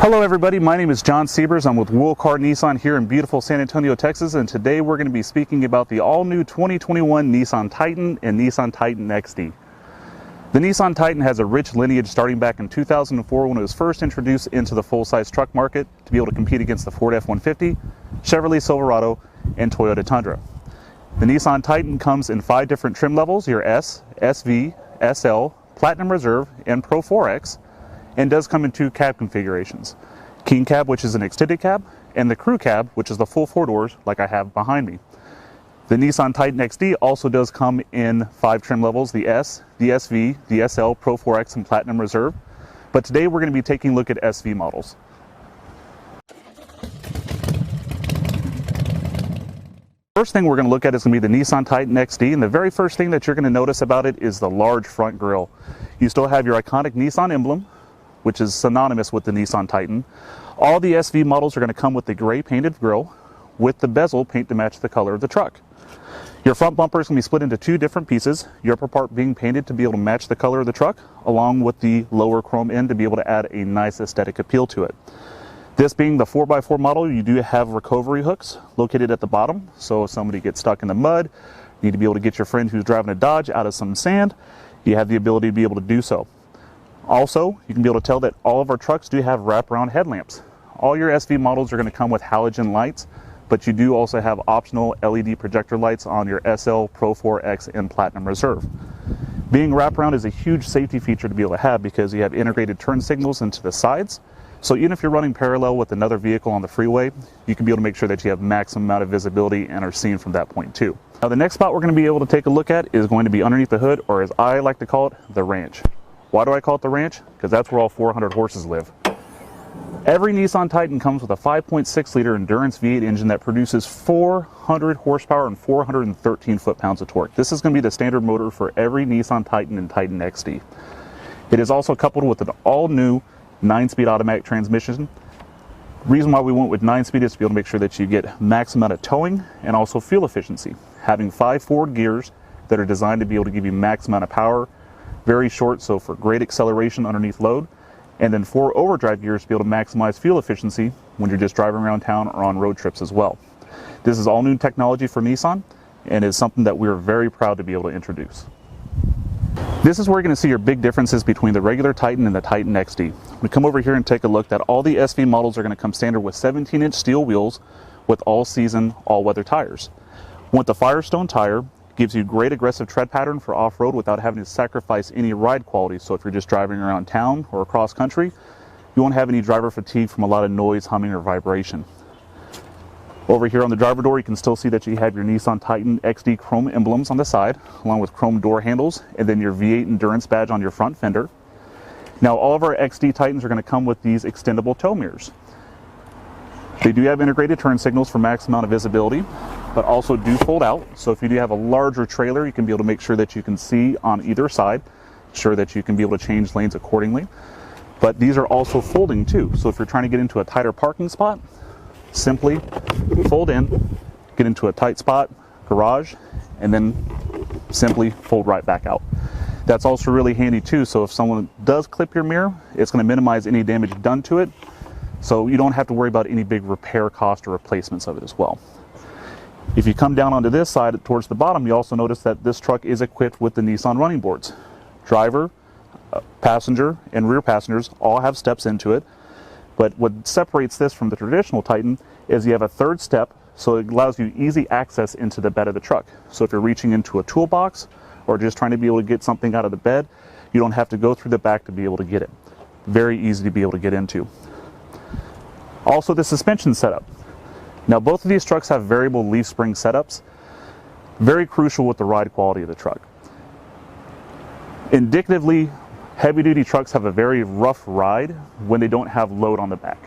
Hello everybody, my name is John Siebers. I'm with Wool Car Nissan here in beautiful San Antonio, Texas, and today we're going to be speaking about the all-new 2021 Nissan Titan and Nissan Titan XD. The Nissan Titan has a rich lineage starting back in 2004 when it was first introduced into the full-size truck market to be able to compete against the Ford F-150, Chevrolet Silverado, and Toyota Tundra. The Nissan Titan comes in 5 different trim levels, your S, SV, SL, Platinum Reserve, and Pro 4X, and does come in 2 cab configurations. King Cab, which is an extended cab, and the Crew Cab, which is the full 4 doors like I have behind me. The Nissan Titan XD also does come in 5 trim levels, the S, the SV, the SL, Pro 4X, and Platinum Reserve. But today we're going to be taking a look at SV models. First thing we're going to look at is going to be the Nissan Titan XD, and the very first thing that you're going to notice about it is the large front grille. You still have your iconic Nissan emblem, which is synonymous with the Nissan Titan. All the SV models are going to come with the gray painted grille with the bezel paint to match the color of the truck. Your front bumper is going to be split into 2 different pieces, your upper part being painted to be able to match the color of the truck, along with the lower chrome end to be able to add a nice aesthetic appeal to it. This being the 4x4 model, you do have recovery hooks located at the bottom, so if somebody gets stuck in the mud, you need to be able to get your friend who's driving a Dodge out of some sand, you have the ability to be able to do so. Also, you can be able to tell that all of our trucks do have wraparound headlamps. All your SV models are going to come with halogen lights, but you do also have optional LED projector lights on your SL, Pro 4X, and Platinum Reserve. Being wraparound is a huge safety feature to be able to have because you have integrated turn signals into the sides. So even if you're running parallel with another vehicle on the freeway, you can be able to make sure that you have maximum amount of visibility and are seen from that point too. Now the next spot we're going to be able to take a look at is going to be underneath the hood, or as I like to call it, the ranch. Why do I call it the ranch? Because that's where all 400 horses live. Every Nissan Titan comes with a 5.6 liter endurance V8 engine that produces 400 horsepower and 413 foot-pounds of torque. This is going to be the standard motor for every Nissan Titan and Titan XD. It is also coupled with an all-new 9-speed automatic transmission. Reason why we went with 9-speed is to be able to make sure that you get max amount of towing and also fuel efficiency. Having 5 forward gears that are designed to be able to give you max amount of power, very short, so for great acceleration underneath load, and then 4 overdrive gears to be able to maximize fuel efficiency when you're just driving around town or on road trips as well. This is all new technology for Nissan and is something that we're very proud to be able to introduce. This is where you're going to see your big differences between the regular Titan and the Titan XD. We come over here and take a look that all the SV models are going to come standard with 17-inch steel wheels with all-season, all-weather tires. With the Firestone tire, gives you great aggressive tread pattern for off-road without having to sacrifice any ride quality. So if you're just driving around town or across country, you won't have any driver fatigue from a lot of noise, humming, or vibration. Over here on the driver door, you can still see that you have your Nissan Titan XD chrome emblems on the side, along with chrome door handles, and then your V8 Endurance badge on your front fender. Now all of our XD Titans are going to come with these extendable tow mirrors. They do have integrated turn signals for max amount of visibility, but also do fold out. So if you do have a larger trailer, you can be able to make sure that you can see on either side, sure that you can be able to change lanes accordingly. But these are also folding too. So if you're trying to get into a tighter parking spot, simply fold in, get into a tight spot, garage, and then simply fold right back out. That's also really handy too. So if someone does clip your mirror, it's going to minimize any damage done to it. So you don't have to worry about any big repair cost or replacements of it as well. If you come down onto this side towards the bottom, you also notice that this truck is equipped with the Nissan running boards. Driver, passenger, and rear passengers all have steps into it. But what separates this from the traditional Titan is you have a 3rd step, so it allows you easy access into the bed of the truck. So if you're reaching into a toolbox or just trying to be able to get something out of the bed, you don't have to go through the back to be able to get it. Very easy to be able to get into. Also the suspension setup. Now both of these trucks have variable leaf spring setups, very crucial with the ride quality of the truck. Indicatively, heavy duty trucks have a very rough ride when they don't have load on the back.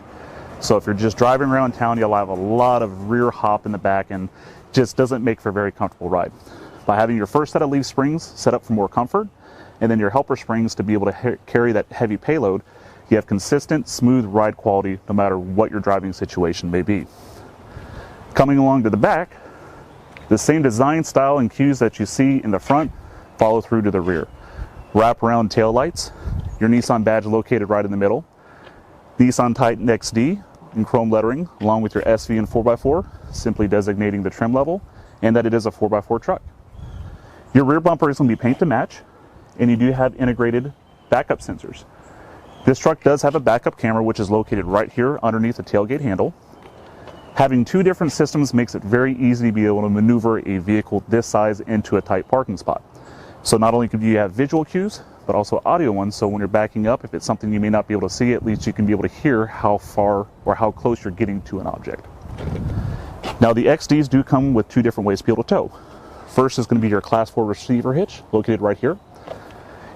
So if you're just driving around town, you'll have a lot of rear hop in the back and just doesn't make for a very comfortable ride. By having your first set of leaf springs set up for more comfort, and then your helper springs to be able to carry that heavy payload, you have consistent, smooth ride quality no matter what your driving situation may be. Coming along to the back, the same design style and cues that you see in the front follow through to the rear. Wraparound tail lights, your Nissan badge located right in the middle. Nissan Titan XD in chrome lettering, along with your SV and 4x4, simply designating the trim level and that it is a 4x4 truck. Your rear bumper is going to be paint to match, and you do have integrated backup sensors. This truck does have a backup camera, which is located right here underneath the tailgate handle. Having two different systems makes it very easy to be able to maneuver a vehicle this size into a tight parking spot. So not only do you have visual cues, but also audio ones, so when you're backing up, if it's something you may not be able to see, at least you can be able to hear how far or how close you're getting to an object. Now the XDs do come with two different ways to be able to tow. First is going to be your Class 4 receiver hitch, located right here.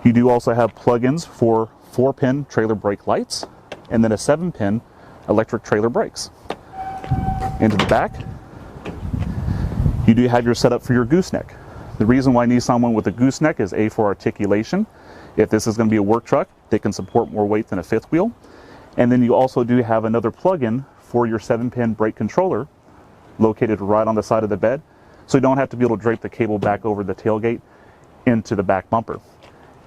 You do also have plug-ins for 4-pin trailer brake lights, and then a 7-pin electric trailer brakes. Into the back, you do have your setup for your gooseneck. The reason why Nissan went with the gooseneck is A, for articulation. If this is going to be a work truck, they can support more weight than a fifth wheel. And then you also do have another plug-in for your 7-pin brake controller located right on the side of the bed, so you don't have to be able to drape the cable back over the tailgate into the back bumper.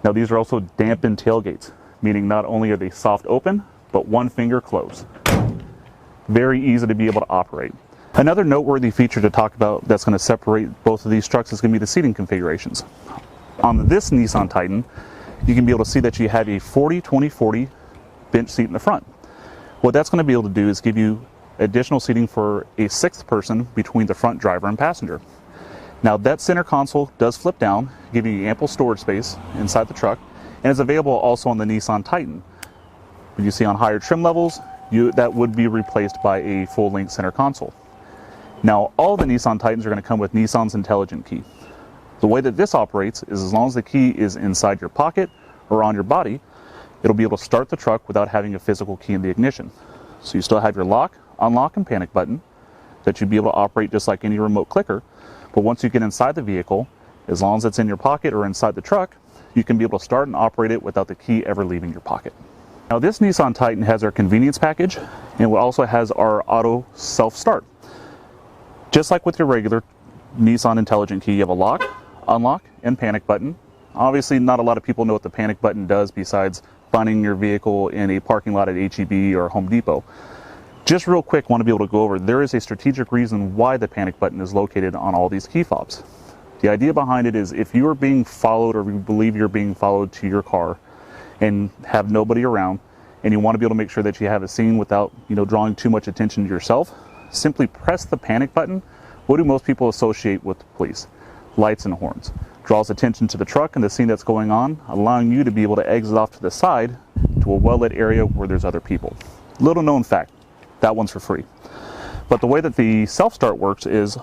Now these are also dampened tailgates, meaning not only are they soft open, but one finger close. Very easy to be able to operate. Another noteworthy feature to talk about that's going to separate both of these trucks is going to be the seating configurations. On this Nissan Titan, you can be able to see that you have a 40-20-40 bench seat in the front. What that's going to be able to do is give you additional seating for a sixth person between the front driver and passenger. Now that center console does flip down, giving you ample storage space inside the truck, and is available also on the Nissan Titan. When you see on higher trim levels, that would be replaced by a full-length center console. Now all the Nissan Titans are going to come with Nissan's intelligent key. The way that this operates is as long as the key is inside your pocket or on your body, it'll be able to start the truck without having a physical key in the ignition. So you still have your lock, unlock, and panic button that you'd be able to operate just like any remote clicker. But once you get inside the vehicle, as long as it's in your pocket or inside the truck, you can be able to start and operate it without the key ever leaving your pocket. Now this Nissan Titan has our convenience package, and it also has our auto self-start. Just like with your regular Nissan intelligent key, you have a lock, unlock, and panic button. Obviously not a lot of people know what the panic button does besides finding your vehicle in a parking lot at H-E-B or Home Depot. Just real quick, want to be able to go over, there is a strategic reason why the panic button is located on all these key fobs. The idea behind it is if you are being followed or you believe you're being followed to your car and have nobody around, and you want to be able to make sure that you have a scene without, drawing too much attention to yourself, simply press the panic button. What do most people associate with the police? Lights and horns. Draws attention to the truck and the scene that's going on, allowing you to be able to exit off to the side to a well-lit area where there's other people. Little known fact, that one's for free. But the way that the self-start works is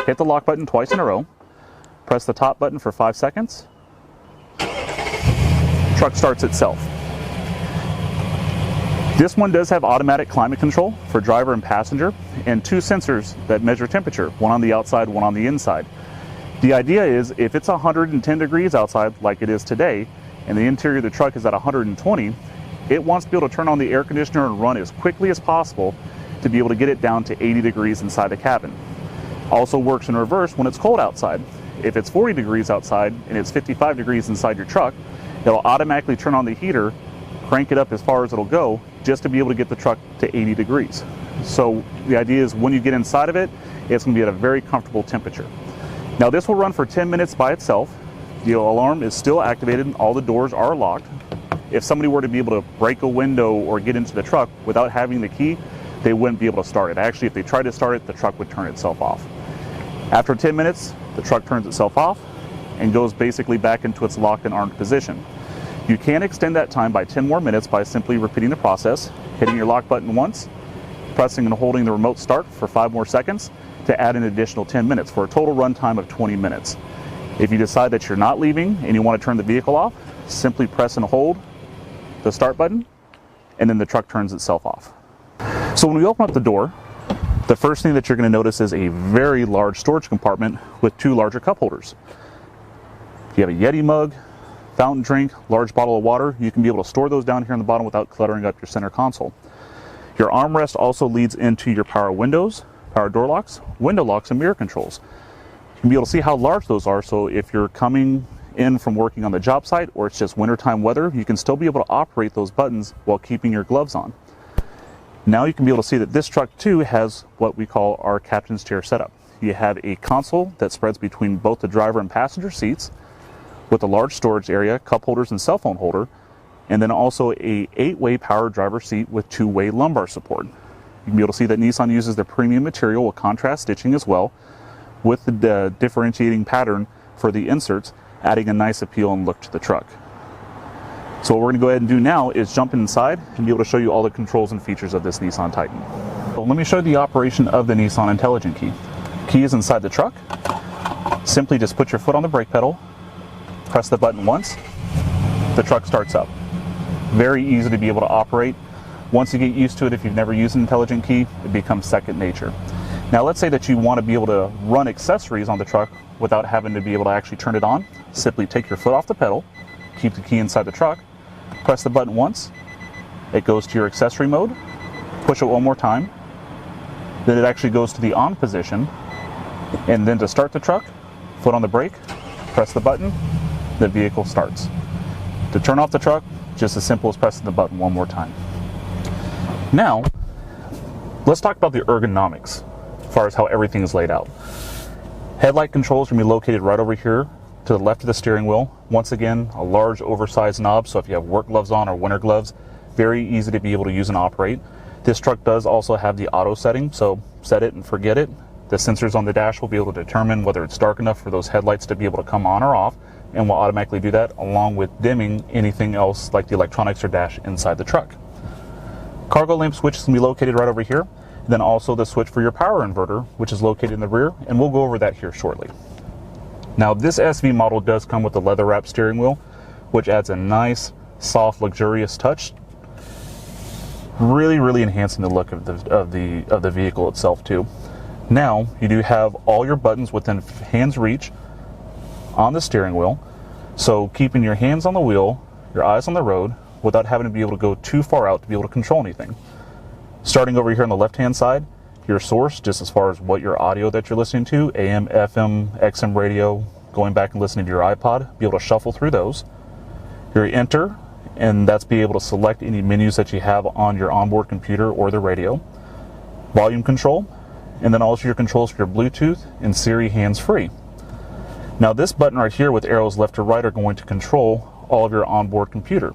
hit the lock button twice in a row, press the top button for 5 seconds, truck starts itself. This one does have automatic climate control for driver and passenger, and 2 sensors that measure temperature, one on the outside, one on the inside. The idea is if it's 110 degrees outside like it is today, and the interior of the truck is at 120, it wants to be able to turn on the air conditioner and run as quickly as possible to be able to get it down to 80 degrees inside the cabin. Also works in reverse when it's cold outside. If it's 40 degrees outside and it's 55 degrees inside your truck, it'll automatically turn on the heater, crank it up as far as it'll go, just to be able to get the truck to 80 degrees. So the idea is when you get inside of it, it's going to be at a very comfortable temperature. Now this will run for 10 minutes by itself. The alarm is still activated and all the doors are locked. If somebody were to be able to break a window or get into the truck without having the key, they wouldn't be able to start it. Actually, if they tried to start it, the truck would turn itself off. After 10 minutes, the truck turns itself off and goes basically back into its locked and armed position. You can extend that time by 10 more minutes by simply repeating the process, hitting your lock button once, pressing and holding the remote start for 5 more seconds to add an additional 10 minutes for a total run time of 20 minutes. If you decide that you're not leaving and you want to turn the vehicle off, simply press and hold the start button, and then the truck turns itself off. So when we open up the door, the first thing that you're going to notice is a very large storage compartment with 2 larger cup holders. You have a Yeti mug, fountain drink, large bottle of water. You can be able to store those down here on the bottom without cluttering up your center console. Your armrest also leads into your power windows, power door locks, window locks, and mirror controls. You can be able to see how large those are, so if you're coming in from working on the job site or it's just wintertime weather, you can still be able to operate those buttons while keeping your gloves on. Now you can be able to see that this truck too has what we call our captain's chair setup. You have a console that spreads between both the driver and passenger seats with a large storage area, cup holders and cell phone holder, and then also a 8-way power driver seat with 2-way lumbar support. You can be able to see that Nissan uses their premium material with contrast stitching as well, with the differentiating pattern for the inserts, adding a nice appeal and look to the truck. So what we're going to go ahead and do now is jump inside and be able to show you all the controls and features of this Nissan Titan. So let me show you the operation of the Nissan Intelligent Key. Key is inside the truck. Simply just put your foot on the brake pedal, press the button once, the truck starts up. Very easy to be able to operate. Once you get used to it, if you've never used an Intelligent Key, it becomes second nature. Now let's say that you want to be able to run accessories on the truck without having to be able to actually turn it on. Simply take your foot off the pedal, keep the key inside the truck, press the button once, it goes to your accessory mode, push it one more time, then it actually goes to the on position, and then to start the truck, foot on the brake, press the button, the vehicle starts. To turn off the truck, just as simple as pressing the button one more time. Now, let's talk about the ergonomics as far as how everything is laid out. Headlight controls are going to be located right over here to the left of the steering wheel. Once again, a large oversized knob, so if you have work gloves on or winter gloves, very easy to be able to use and operate. This truck does also have the auto setting, so set it and forget it. The sensors on the dash will be able to determine whether it's dark enough for those headlights to be able to come on or off, and will automatically do that along with dimming anything else like the electronics or dash inside the truck. Cargo lamp switch is going to be located right over here. Then also the switch for your power inverter, which is located in the rear, and we'll go over that here shortly. Now this SV model does come with a leather wrap steering wheel, which adds a nice, soft, luxurious touch, really enhancing the look of the vehicle itself too. Now you do have all your buttons within hand's reach on the steering wheel, so keeping your hands on the wheel, your eyes on the road, without having to be able to go too far out to be able to control anything. Starting over here on the left-hand side, your source, just as far as what your audio that you're listening to, AM, FM, XM radio, going back and listening to your iPod, be able to shuffle through those. Your enter, and that's be able to select any menus that you have on your onboard computer or the radio. Volume control, and then also your controls for your Bluetooth and Siri hands-free. Now this button right here with arrows left to right are going to control all of your onboard computer.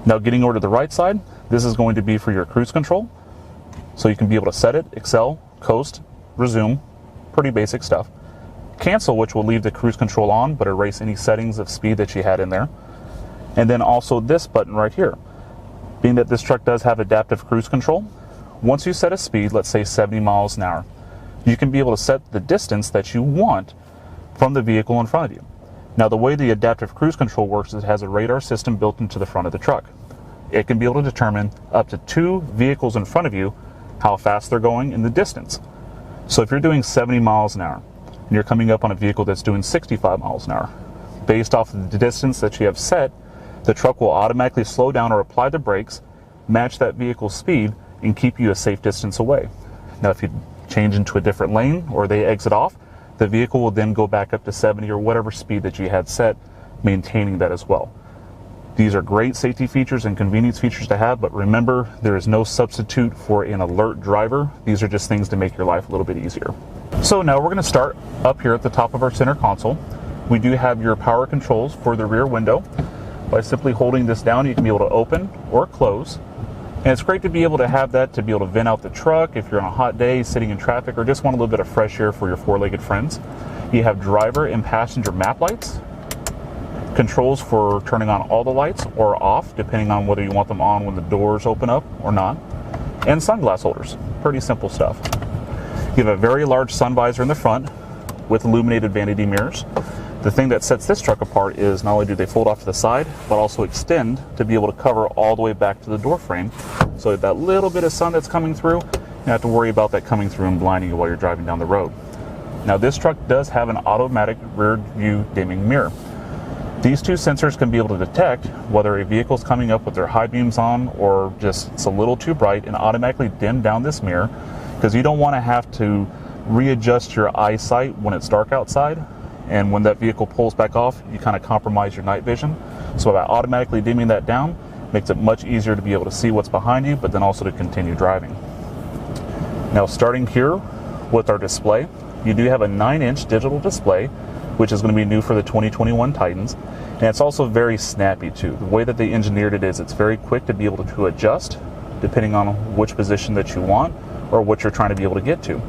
Now getting over to the right side, this is going to be for your cruise control. So you can be able to set it, excel, coast, resume, pretty basic stuff. Cancel, which will leave the cruise control on but erase any settings of speed that you had in there. And then also this button right here. Being that this truck does have adaptive cruise control, once you set a speed, let's say 70 miles an hour, you can be able to set the distance that you want from the vehicle in front of you. Now the way the adaptive cruise control works is it has a radar system built into the front of the truck. It can be able to determine up to 2 vehicles in front of you how fast they're going in the distance. So if you're doing 70 miles an hour and you're coming up on a vehicle that's doing 65 miles an hour, based off of the distance that you have set, the truck will automatically slow down or apply the brakes, match that vehicle's speed, and keep you a safe distance away. Now if you change into a different lane or they exit off, the vehicle will then go back up to 70 or whatever speed that you had set, maintaining that as well. These are great safety features and convenience features to have, but remember, there is no substitute for an alert driver. These are just things to make your life a little bit easier. So now we're going to start up here at the top of our center console. We do have your power controls for the rear window. By simply holding this down, you can be able to open or close. And it's great to be able to have that to be able to vent out the truck if you're on a hot day, sitting in traffic, or just want a little bit of fresh air for your four-legged friends. You have driver and passenger map lights. Controls for turning on all the lights or off, depending on whether you want them on when the doors open up or not. And sunglass holders. Pretty simple stuff. You have a very large sun visor in the front with illuminated vanity mirrors. The thing that sets this truck apart is not only do they fold off to the side, but also extend to be able to cover all the way back to the door frame. So that little bit of sun that's coming through, you don't have to worry about that coming through and blinding you while you're driving down the road. Now this truck does have an automatic rear view dimming mirror. These 2 sensors can be able to detect whether a vehicle is coming up with their high beams on or just it's a little too bright and automatically dim down this mirror, because you don't want to have to readjust your eyesight when it's dark outside, and when that vehicle pulls back off, you kind of compromise your night vision. So by automatically dimming that down, Makes it much easier to be able to see what's behind you, but then also to continue driving. Now starting here with our display, you do have a 9-inch digital display, which is going to be new for the 2021 Titans. And it's also very snappy too. The way that they engineered it is it's very quick to be able to adjust depending on which position that you want or what you're trying to be able to get to.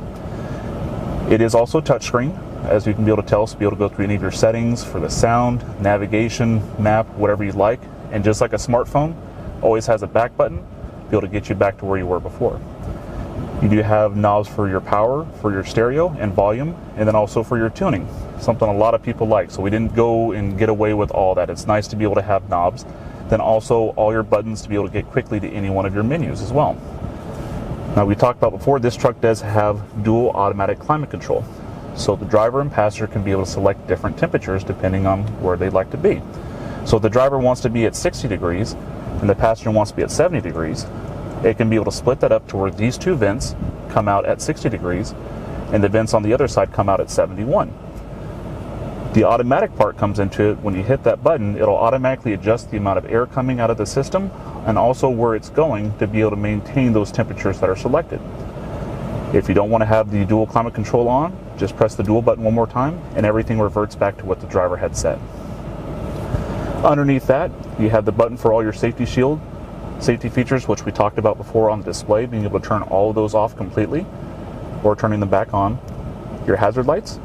It is also touchscreen, as you can be able to tell, so be able to go through any of your settings for the sound, navigation, map, whatever you'd like. And just like a smartphone, always has a back button, be able to get you back to where you were before. You do have knobs for your power, for your stereo and volume, and then also for your tuning, something a lot of people like. So we didn't go and get away with all that. It's nice to be able to have knobs. Then also all your buttons to be able to get quickly to any one of your menus as well. Now we talked about before, this truck does have dual automatic climate control. So the driver and passenger can be able to select different temperatures depending on where they'd like to be. So if the driver wants to be at 60 degrees and the passenger wants to be at 70 degrees, it can be able to split that up to where these two vents come out at 60 degrees and the vents on the other side come out at 71. The automatic part comes into it when you hit that button. It'll automatically adjust the amount of air coming out of the system and also where it's going to be able to maintain those temperatures that are selected. If you don't want to have the dual climate control on, just press the dual button one more time and everything reverts back to what the driver had set. Underneath that, you have the button for all your safety shield, safety features, which we talked about before on the display, being able to turn all of those off completely or turning them back on. Your hazard lights.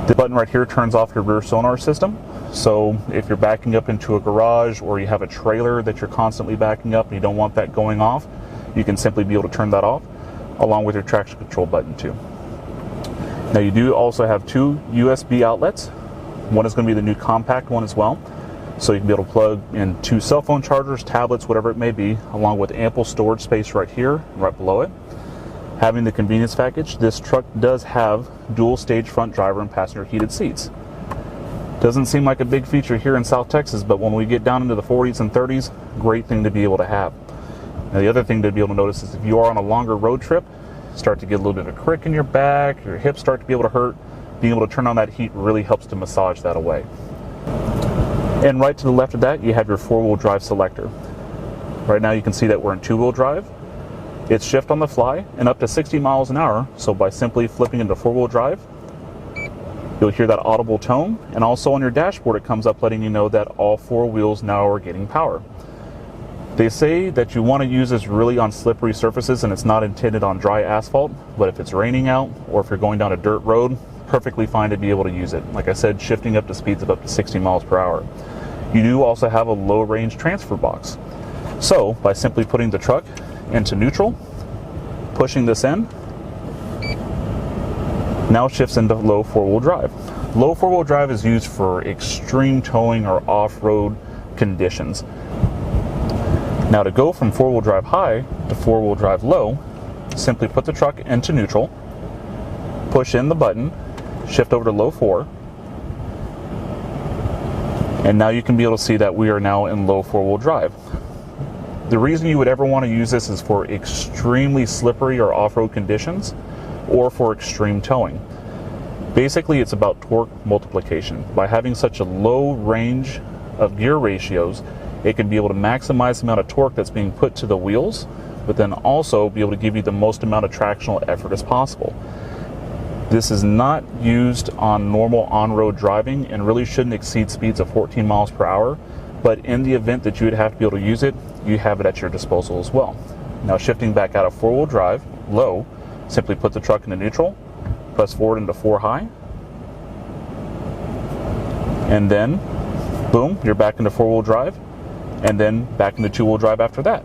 The button right here turns off your rear sonar system. So if you're backing up into a garage or you have a trailer that you're constantly backing up and you don't want that going off, you can simply be able to turn that off, along with your traction control button too. Now you do also have two USB outlets. One is going to be the new compact one as well. So you can be able to plug in two cell phone chargers, tablets, whatever it may be, along with ample storage space right here, right below it. Having the convenience package, this truck does have dual stage front driver and passenger heated seats. Doesn't seem like a big feature here in South Texas, but when we get down into the 40s and 30s, great thing to be able to have. Now the other thing to be able to notice is if you are on a longer road trip, start to get a little bit of a crick in your back, your hips start to be able to hurt, being able to turn on that heat really helps to massage that away. And right to the left of that, you have your 4-wheel drive selector. Right now you can see that we're in 2-wheel drive. It's shift on the fly and up to 60 miles an hour. So by simply flipping into 4-wheel drive, you'll hear that audible tone. And also on your dashboard, it comes up letting you know that all 4 wheels now are getting power. They say that you want to use this really on slippery surfaces and it's not intended on dry asphalt, but if it's raining out or if you're going down a dirt road, perfectly fine to be able to use it. Like I said, shifting up to speeds of up to 60 miles per hour. You do also have a low range transfer box. So by simply putting the truck into neutral, pushing this in, now shifts into low 4-wheel drive. Low 4-wheel drive is used for extreme towing or off-road conditions. Now to go from 4-wheel drive high to 4-wheel drive low, simply put the truck into neutral, push in the button, shift over to low 4, and now you can be able to see that we are now in low 4-wheel drive. The reason you would ever want to use this is for extremely slippery or off-road conditions or for extreme towing. Basically, it's about torque multiplication. By having such a low range of gear ratios, it can be able to maximize the amount of torque that's being put to the wheels, but then also be able to give you the most amount of tractional effort as possible. This is not used on normal on-road driving and really shouldn't exceed speeds of 14 miles per hour. But in the event that you would have to be able to use it, you have it at your disposal as well. Now shifting back out of 4-wheel drive, low, simply put the truck into neutral, press forward into 4 high, and then, boom, you're back into 4-wheel drive, and then back into 2-wheel drive after that.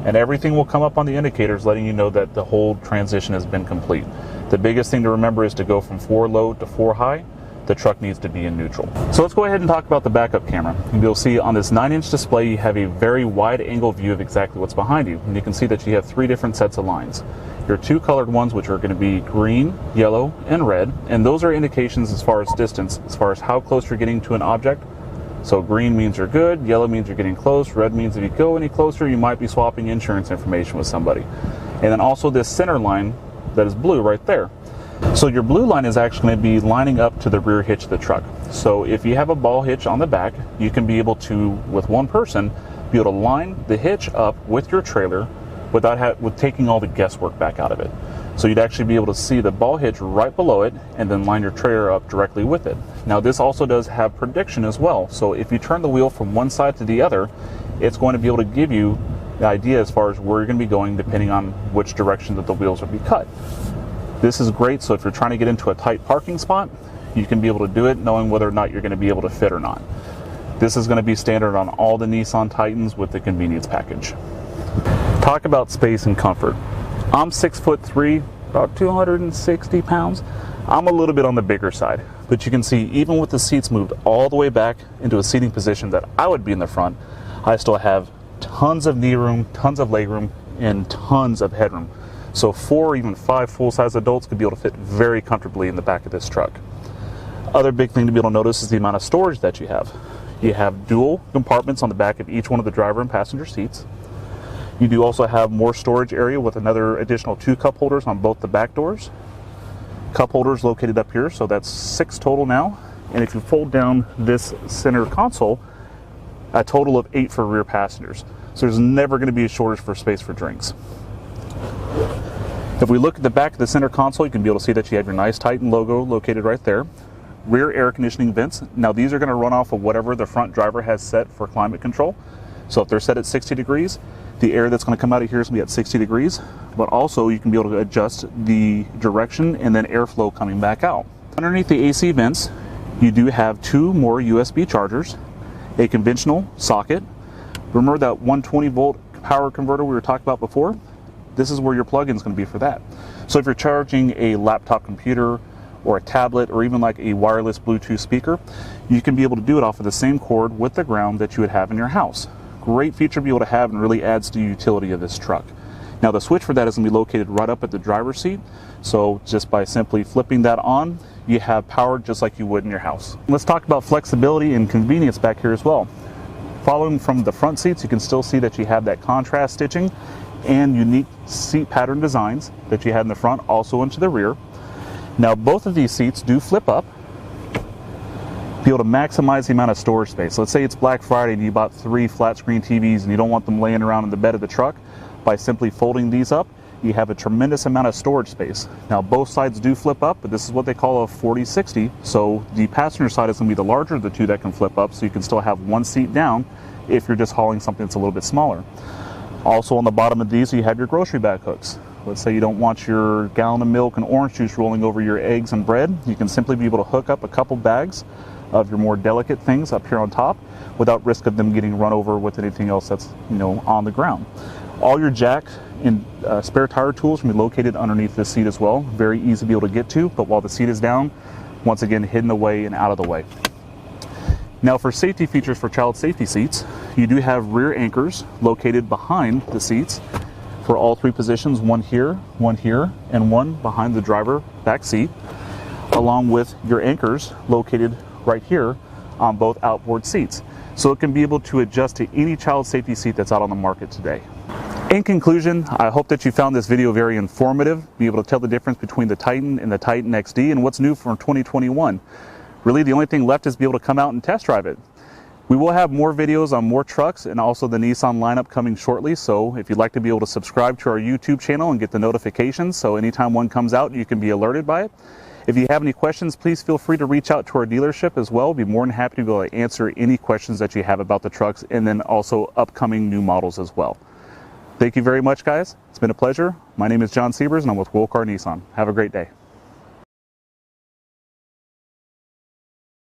And everything will come up on the indicators letting you know that the whole transition has been complete. The biggest thing to remember is to go from 4 low to 4 high, the truck needs to be in neutral. So let's go ahead and talk about the backup camera. You'll see on this 9-inch display you have a very wide angle view of exactly what's behind you. And you can see that you have 3 different sets of lines. Your 2 colored ones, which are going to be green, yellow, and red. And those are indications as far as distance, as far as how close you're getting to an object. So green means you're good, yellow means you're getting close, red means if you go any closer you might be swapping insurance information with somebody. And then also this center line that is blue right there. So your blue line is actually going to be lining up to the rear hitch of the truck. So if you have a ball hitch on the back, you can be able to, with one person, be able to line the hitch up with your trailer without taking all the guesswork back out of it. So you'd actually be able to see the ball hitch right below it and then line your trailer up directly with it. Now this also does have prediction as well. So if you turn the wheel from one side to the other, it's going to be able to give you the idea as far as where you're going to be going depending on which direction that the wheels will be cut. This is great, so if you're trying to get into a tight parking spot, you can be able to do it knowing whether or not you're going to be able to fit or not. This is going to be standard on all the Nissan Titans with the convenience package. Talk about space and comfort. I'm 6'3", about 260 pounds. I'm a little bit on the bigger side, but you can see even with the seats moved all the way back into a seating position that I would be in the front, I still have tons of knee room, tons of leg room, and tons of headroom. So 4 or even 5 full-size adults could be able to fit very comfortably in the back of this truck. Other big thing to be able to notice is the amount of storage that you have. You have dual compartments on the back of each one of the driver and passenger seats. You do also have more storage area with another additional 2 cup holders on both the back doors. Cup holders located up here, so that's 6 total now. And if you fold down this center console, a total of 8 for rear passengers. So there's never going to be a shortage for space for drinks. If we look at the back of the center console, you can be able to see that you have your nice Titan logo located right there. Rear air conditioning vents. Now these are going to run off of whatever the front driver has set for climate control. So if they're set at 60 degrees, the air that's going to come out of here is going to be at 60 degrees, but also you can be able to adjust the direction and then airflow coming back out. Underneath the AC vents, you do have 2 more USB chargers, a conventional socket. Remember that 120 volt power converter we were talking about before? This is where your plug-in is going to be for that. So if you're charging a laptop computer or a tablet or even like a wireless Bluetooth speaker, you can be able to do it off of the same cord with the ground that you would have in your house. Great feature to be able to have and really adds to the utility of this truck. Now the switch for that is going to be located right up at the driver's seat. So just by simply flipping that on, you have power just like you would in your house. Let's talk about flexibility and convenience back here as well. Following from the front seats, you can still see that you have that contrast stitching and unique seat pattern designs that you had in the front also into the rear. Now both of these seats do flip up, be able to maximize the amount of storage space. Let's say it's Black Friday and you bought 3 flat screen TVs and you don't want them laying around in the bed of the truck. By simply folding these up, you have a tremendous amount of storage space. Now both sides do flip up, but this is what they call a 40-60. So the passenger side is going to be the larger of the 2 that can flip up, so you can still have 1 seat down if you're just hauling something that's a little bit smaller. Also on the bottom of these, you have your grocery bag hooks. Let's say you don't want your gallon of milk and orange juice rolling over your eggs and bread. You can simply be able to hook up a couple bags of your more delicate things up here on top without risk of them getting run over with anything else that's on the ground. All your jack and spare tire tools can be located underneath this seat as well. Very easy to be able to get to, but while the seat is down, once again hidden away and out of the way. Now for safety features for child safety seats, you do have rear anchors located behind the seats for all 3 positions, one here, and one behind the driver back seat, along with your anchors located right here on both outboard seats. So it can be able to adjust to any child safety seat that's out on the market today. In conclusion, I hope that you found this video very informative, be able to tell the difference between the Titan and the Titan XD and what's new for 2021. Really the only thing left is be able to come out and test drive it. We will have more videos on more trucks and also the Nissan lineup coming shortly, so if you'd like to be able to subscribe to our YouTube channel and get the notifications so anytime one comes out you can be alerted by it. If you have any questions, please feel free to reach out to our dealership as well. We'll be more than happy to be able to answer any questions that you have about the trucks and then also upcoming new models as well. Thank you very much, guys. It's been a pleasure. My name is John Siebers and I'm with Wolcar Nissan. Have a great day.